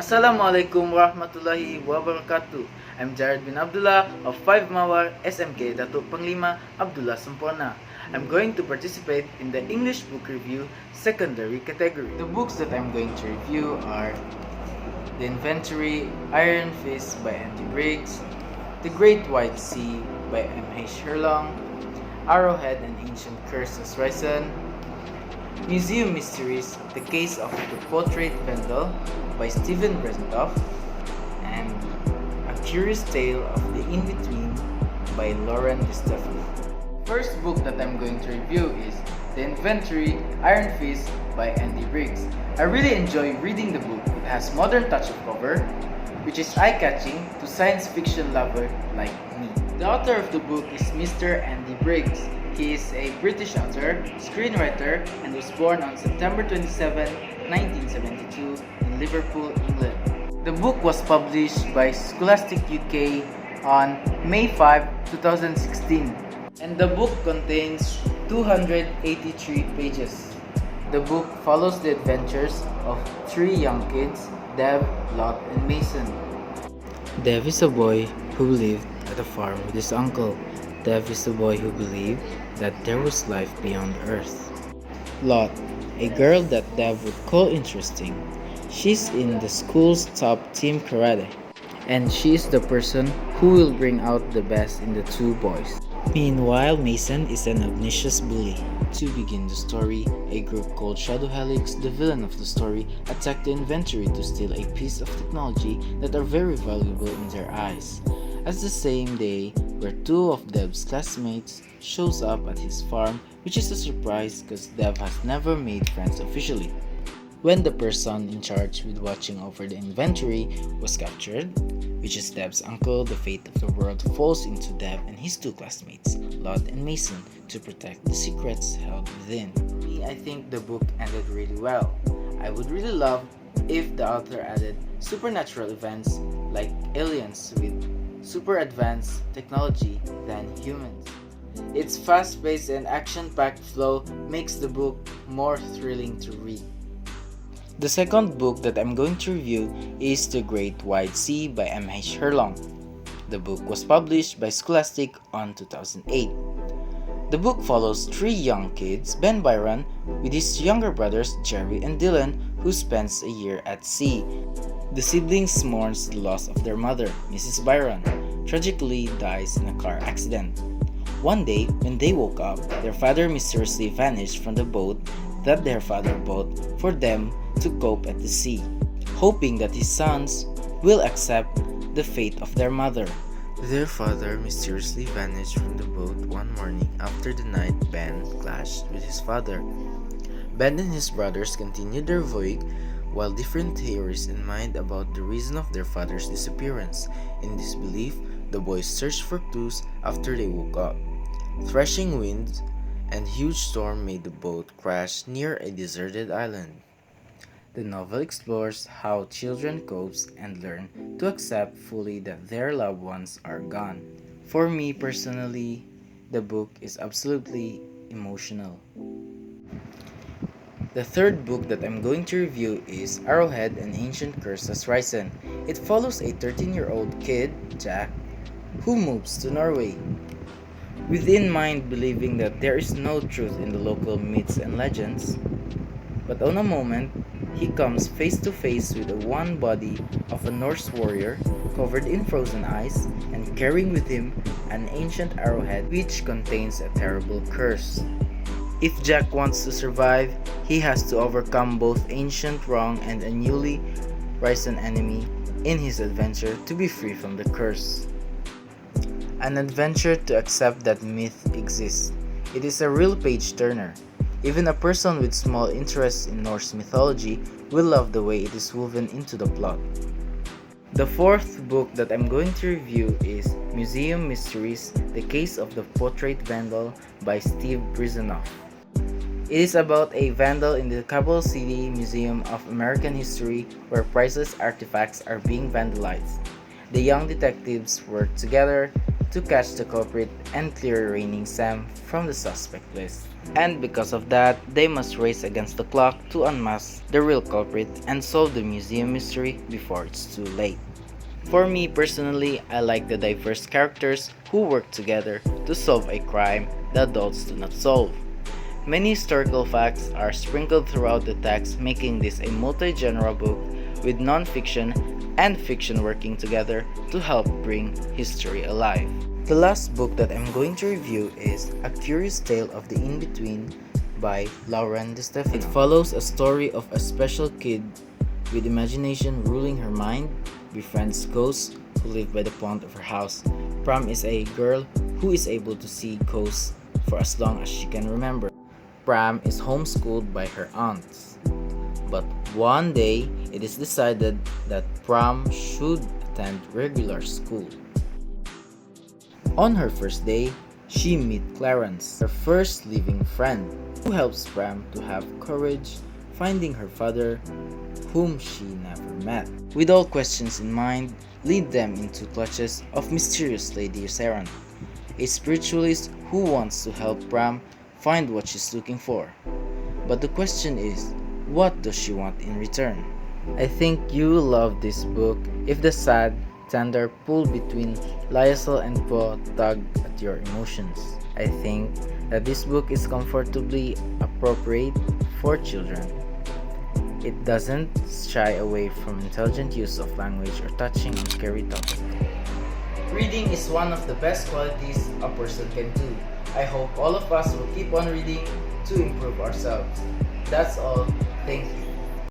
Assalamualaikum warahmatullahi wabarakatuh. I'm Jhared bin Abdullah of 5 Mawar SMK Datuk Panglima Abdullah Sempurna. I'm going to participate in the English book review secondary category. The books that I'm going to review are The Inventory, Iron Fist by Andy Briggs, The Great White Sea by M.H. Herlong, Arrowhead and Ancient Curses Risen, Museum Mysteries, The Case of the Portrait Vendel by Stephen Brentoff, and A Curious Tale of the In-Between by Lauren DeStefano. First book that I'm going to review is The Inventory, Iron Fist by Andy Briggs. I really enjoy reading the book. It has modern touch of cover, which is eye-catching to science fiction lover like me. The author of the book is Mr. Andy Briggs. He is a British author, screenwriter, and was born on September 27, 1972 in Liverpool, England. The book was published by Scholastic UK on May 5, 2016, and the book contains 283 pages. The book follows the adventures of three young kids, Dev, Lot, and Mason. Dev is a boy who lived at a farm with his uncle. Dev is the boy who believed that there was life beyond Earth. Lot, a girl that Dev would call interesting. She's in the school's top team karate, and she is the person who will bring out the best in the two boys. Meanwhile, Mason is an obnoxious bully. To begin the story, a group called Shadow Helix, the villain of the story, attacked the inventory to steal a piece of technology that are very valuable in their eyes. As the same day, where two of Dev's classmates shows up at his farm, which is a surprise because Dev has never made friends officially. When the person in charge with watching over the inventory was captured, which is Dev's uncle, the fate of the world falls into Dev and his two classmates, Lot and Mason, to protect the secrets held within. I think the book ended really well. I would really love if the author added supernatural events like aliens with super advanced technology than humans. Its fast-paced and action-packed flow makes the book more thrilling to read. The second book that I'm going to review is The Great White Sea by M.H. Herlong. The book was published by Scholastic on 2008. The book follows three young kids, Ben Byron, with his younger brothers Jerry and Dylan, who spends a year at sea. The siblings mourn the loss of their mother, Mrs. Byron, tragically dies in a car accident. One day, when they woke up, their father mysteriously vanished from the boat that their father bought for them to cope at the sea, hoping that his sons will accept the fate of their mother. Their father mysteriously vanished from the boat one morning after the night Ben clashed with his father. Ben and his brothers continued their voyage while different theories in mind about the reason of their father's disappearance. In disbelief, the boys searched for clues after they woke up. Threshing winds and huge storm made the boat crash near a deserted island. The novel explores how children cope and learn to accept fully that their loved ones are gone. For me personally, the book is absolutely emotional. The third book that I'm going to review is Arrowhead and Ancient Curses Risen. It follows a 13-year-old kid, Jack, who moves to Norway, within mind believing that there is no truth in the local myths and legends. But on a moment, he comes face to face with the one body of a Norse warrior covered in frozen ice and carrying with him an ancient arrowhead which contains a terrible curse. If Jack wants to survive, he has to overcome both ancient wrong and a newly risen enemy in his adventure to be free from the curse. An adventure to accept that myth exists. It is a real page-turner. Even a person with small interest in Norse mythology will love the way it is woven into the plot. The fourth book that I'm going to review is Museum Mysteries, The Case of the Portrait Vendel by Steve Brizanoff. It is about a vandal in the Capital City Museum of American History where priceless artifacts are being vandalized. The young detectives work together to catch the culprit and clear reigning Sam from the suspect list. And because of that, they must race against the clock to unmask the real culprit and solve the museum mystery before it's too late. For me personally, I like the diverse characters who work together to solve a crime the adults do not solve. Many historical facts are sprinkled throughout the text, making this a multi-genre book with non-fiction and fiction working together to help bring history alive. The last book that I'm going to review is A Curious Tale of the In-Between by Lauren DeStefano. It follows a story of a special kid with imagination ruling her mind, befriends ghosts who live by the pond of her house. Pram is a girl who is able to see ghosts for as long as she can remember. Pram is homeschooled by her aunts. But one day, it is decided that Pram should attend regular school. On her first day, she meets Clarence, her first living friend, who helps Pram to have courage finding her father, whom she never met. With all questions in mind, lead them into clutches of mysterious Lady Saran, a spiritualist who wants to help Pram find what she's looking for. But the question is, what does she want in return? I think you will love this book if the sad, tender pull between Lysol and Po tug at your emotions. I think that this book is comfortably appropriate for children. It doesn't shy away from intelligent use of language or touching on scary topics. Reading is one of the best qualities a person can do. I hope all of us will keep on reading to improve ourselves. That's all. Thank you.